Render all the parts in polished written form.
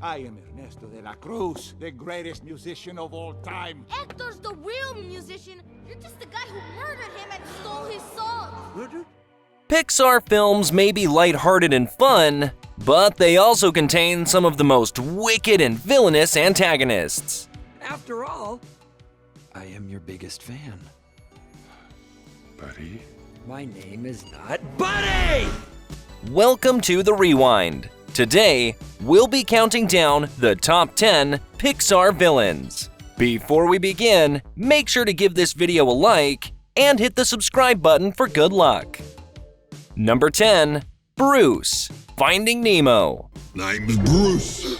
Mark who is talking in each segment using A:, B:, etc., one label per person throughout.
A: I am Ernesto de la CRUZ, the greatest musician of all time.
B: Hector's the real musician. You're just the guy who murdered him and stole his song.
A: Murder?
C: Pixar films may be lighthearted and fun, but they also contain some of the most wicked and villainous antagonists.
D: After all, I am your biggest fan.
E: Buddy?
D: My name is not Buddy!
C: Welcome to The Rewind. Today, we'll be counting down the top 10 Pixar villains. Before we begin, make sure to give this video a like and hit the subscribe button for good luck. Number 10. Bruce, Finding Nemo.
E: Name's Bruce.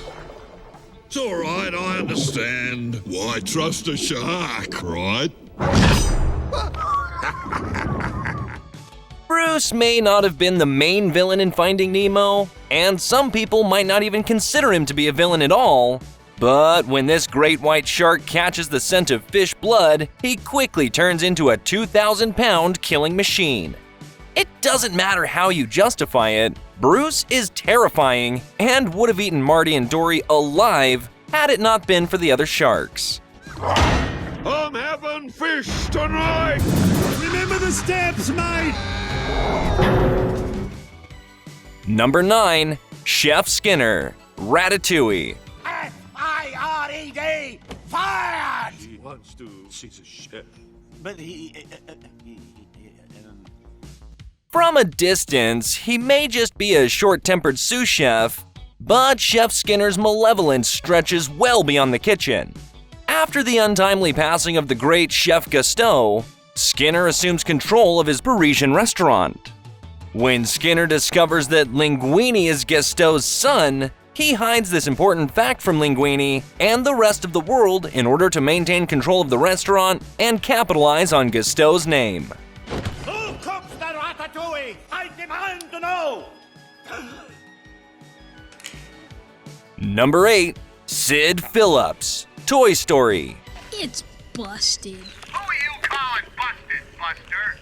E: It's alright, I understand. Why trust a shark, right?
C: Bruce may not have been the main villain in Finding Nemo, and some people might not even consider him to be a villain at all, but when this great white shark catches the scent of fish blood, he quickly turns into a 2,000-pound killing machine. It doesn't matter how you justify it, Bruce is terrifying and would have eaten Marty and Dory alive had it not been for the other sharks.
E: I'm having fish tonight!
F: Remember the steps, mate!
C: Number 9. Chef Skinner, Ratatouille.
A: F-I-R-E-D! Fired!
E: He wants to see the chef.
A: But he...
C: From a distance, he may just be a short-tempered sous chef, but Chef Skinner's malevolence stretches well beyond the kitchen. After the untimely passing of the great Chef Gusteau, Skinner assumes control of his Parisian restaurant. When Skinner discovers that Linguini is Gusteau's son, he hides this important fact from Linguini and the rest of the world in order to maintain control of the restaurant and capitalize on Gusteau's name.
A: Who cooks the ratatouille? I demand to know!
C: Number 8. Sid Phillips, Toy Story.
G: It's busted.
H: Who are you calling busted, Buster?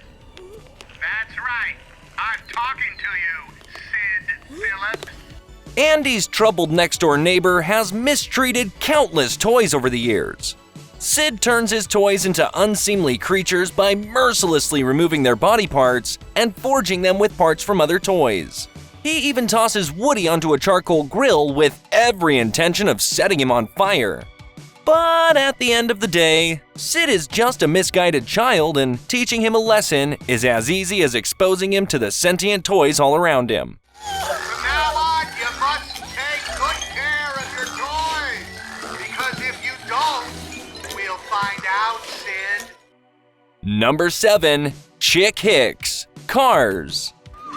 H: That's right. I'm talking to you, Sid Phillips.
C: Andy's troubled next-door neighbor has mistreated countless toys over the years. Sid turns his toys into unseemly creatures by mercilessly removing their body parts and forging them with parts from other toys. He even tosses Woody onto a charcoal grill with every intention of setting him on fire. But at the end of the day, Sid is just a misguided child, and teaching him a lesson is as easy as exposing him to the sentient toys all around him.
H: From now on, you must take good care of your toys. Because if you don't, we'll find out, Sid.
C: Number 7. Chick Hicks, Cars.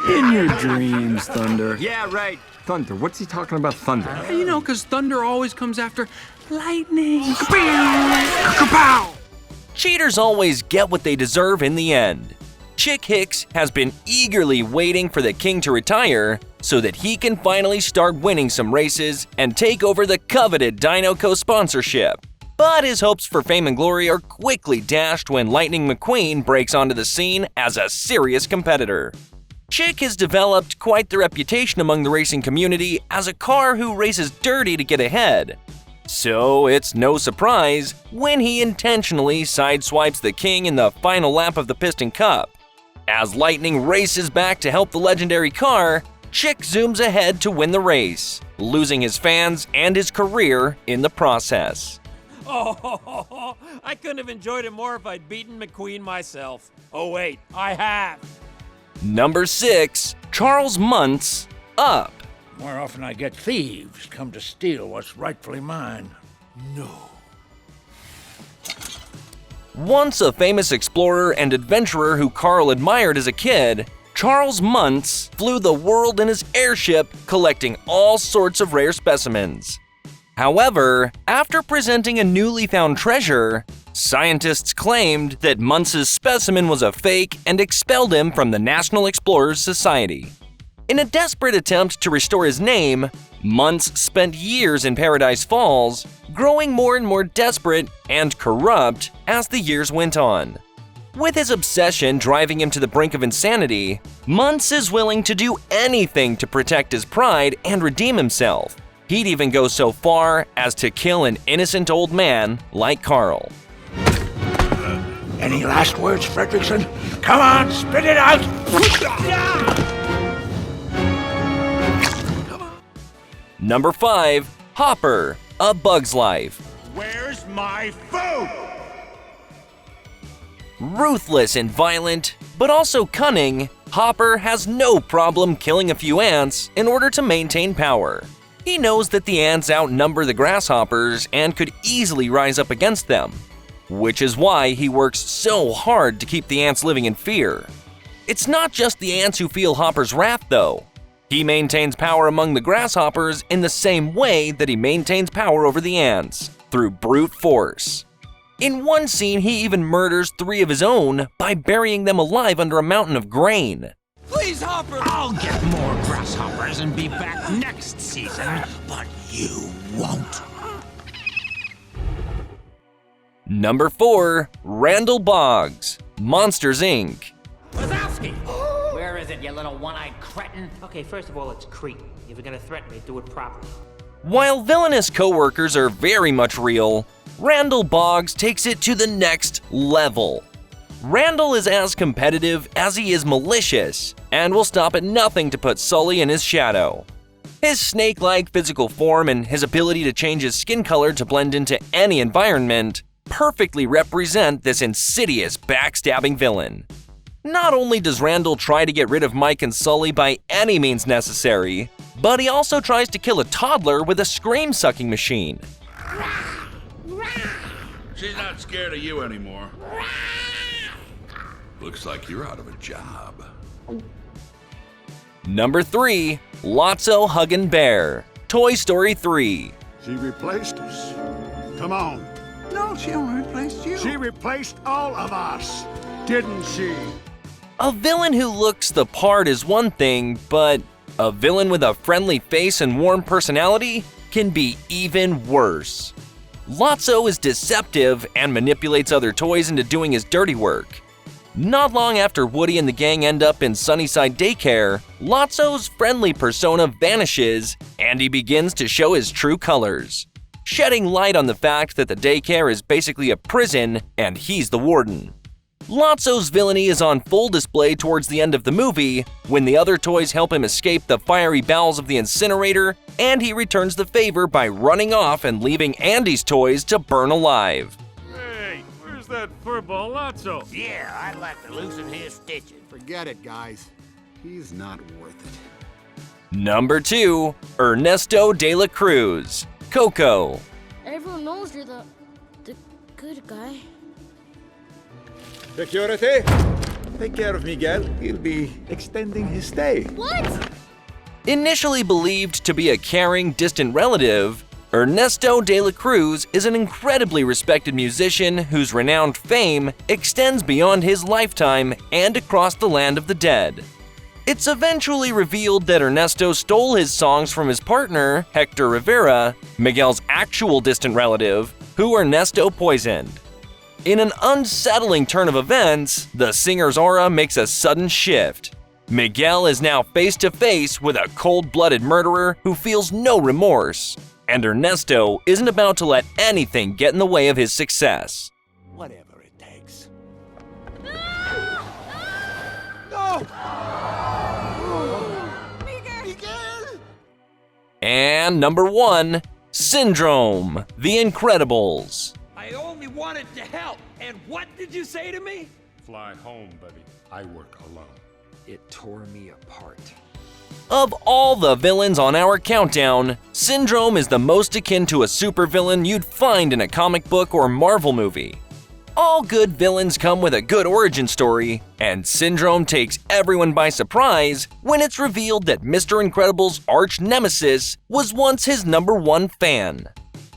F: In your dreams, Thunder.
D: Yeah, right.
F: Thunder, what's he talking about thunder?
I: You know, because thunder always comes after lightning. Kapow!
C: Cheaters always get what they deserve in the end. Chick Hicks has been eagerly waiting for the king to retire so that he can finally start winning some races and take over the coveted Dino co-sponsorship. But his hopes for fame and glory are quickly dashed when Lightning McQueen breaks onto the scene as a serious competitor. Chick has developed quite the reputation among the racing community as a car who races dirty to get ahead. So it's no surprise when he intentionally sideswipes the king in the final lap of the Piston Cup. As Lightning races back to help the legendary car, Chick zooms ahead to win the race, losing his fans and his career in the process.
I: Oh, I couldn't have enjoyed it more if I'd beaten McQueen myself. Oh wait, I have.
C: Number 6. Charles MUNTZ, Up.
J: More often I get thieves come to steal what's rightfully mine. No.
C: Once a famous explorer and adventurer who Carl admired as a kid, Charles MUNTZ flew the world in his airship collecting all sorts of rare specimens. However, after presenting a newly found treasure, scientists claimed that MUNTZ's specimen was a fake and expelled him from the National Explorers Society. In a desperate attempt to restore his name, MUNTZ spent years in Paradise Falls, growing more and more desperate and corrupt as the years went on. With his obsession driving him to the brink of insanity, MUNTZ is willing to do anything to protect his pride and redeem himself. He'd even go so far as to kill an innocent old man like Carl.
J: Any last words, Fredrickson? Come on, spit it out!
C: Number 5. Hopper, A Bug's Life.
F: Where's my food?
C: Ruthless and violent, but also cunning, Hopper has no problem killing a few ants in order to maintain power. He knows that the ants outnumber the grasshoppers and could easily rise up against them, which is why he works so hard to keep the ants living in fear. It's not just the ants who feel Hopper's wrath, though. He maintains power among the grasshoppers in the same way that he maintains power over the ants, through brute force. In one scene, he even murders 3 of his own by burying them alive under a mountain of grain.
A: Please, Hopper!
K: I'll get more grasshoppers and be back next season, but you won't.
C: Number 4. Randall Boggs, Monsters, Inc.
K: Wazowski! Where is it, you little one-eyed cretin? Okay, first of all, it's Crete. If you're gonna threaten me, do it properly.
C: While villainous coworkers are very much real, Randall Boggs takes it to the next level. Randall is as competitive as he is malicious, and will stop at nothing to put Sully in his shadow. His snake-like physical form and his ability to change his skin color to blend into any environment perfectly represent this insidious, backstabbing villain. Not only does Randall try to get rid of Mike and Sully by any means necessary, but he also tries to kill a toddler with a scream-sucking machine.
E: She's not scared of you anymore. Looks like you're out of a job.
C: Number 3. Lotso Huggin' Bear, Toy Story 3.
F: She replaced us. Come on.
A: No, she only replaced you.
F: She replaced all of us, didn't she?
C: A villain who looks the part is one thing, but a villain with a friendly face and warm personality can be even worse. Lotso is deceptive and manipulates other toys into doing his dirty work. Not long after Woody and the gang end up in Sunnyside Daycare, Lotso's friendly persona vanishes and he begins to show his true colors, shedding light on the fact that the daycare is basically a prison and he's the warden. Lotso's villainy is on full display towards the end of the movie when the other toys help him escape the fiery bowels of the incinerator, and he returns the favor by running off and leaving Andy's toys to burn alive.
F: Hey, where's that furball Lotso?
J: Yeah, I'd like to loosen his stitches.
A: Forget it, guys. He's not worth it.
C: Number 2. Ernesto de la Cruz, Coco.
B: Everyone knows you're the good guy.
A: Security, take care of Miguel. He'll be extending his stay.
B: What?
C: Initially believed to be a caring, distant relative, Ernesto de la Cruz is an incredibly respected musician whose renowned fame extends beyond his lifetime and across the land of the dead. It's eventually revealed that Ernesto stole his songs from his partner, Hector Rivera, Miguel's actual distant relative, who Ernesto poisoned. In an unsettling turn of events, the singer's aura makes a sudden shift. Miguel is now face to face with a cold-blooded murderer who feels no remorse, and Ernesto isn't about to let anything get in the way of his success.
A: Whatever it takes. No! Miguel!
C: And number 1, Syndrome, The Incredibles.
I: I only wanted to help, and what did you say to me?
F: Fly home, buddy. I work alone.
D: It tore me apart.
C: Of all the villains on our countdown, Syndrome is the most akin to a supervillain you'd find in a comic book or Marvel movie. All good villains come with a good origin story, and Syndrome takes everyone by surprise when it's revealed that Mr. Incredible's arch nemesis was once his #1 fan.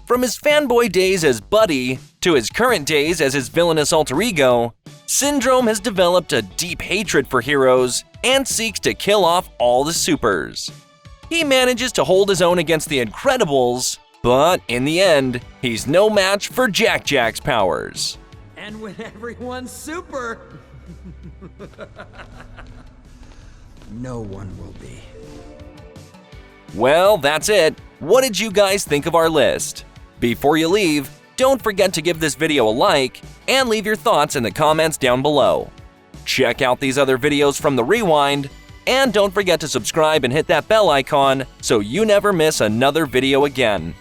C: From his fanboy days as Buddy to his current days as his villainous alter ego, Syndrome has developed a deep hatred for heroes and seeks to kill off all the supers. He manages to hold his own against the Incredibles, but in the end, he's no match for Jack Jack's powers.
I: And when everyone's super.
D: No one will be.
C: Well, that's it. What did you guys think of our list? Before you leave, don't forget to give this video a like and leave your thoughts in the comments down below. Check out these other videos from the Rewind, and don't forget to subscribe and hit that bell icon so you never miss another video again.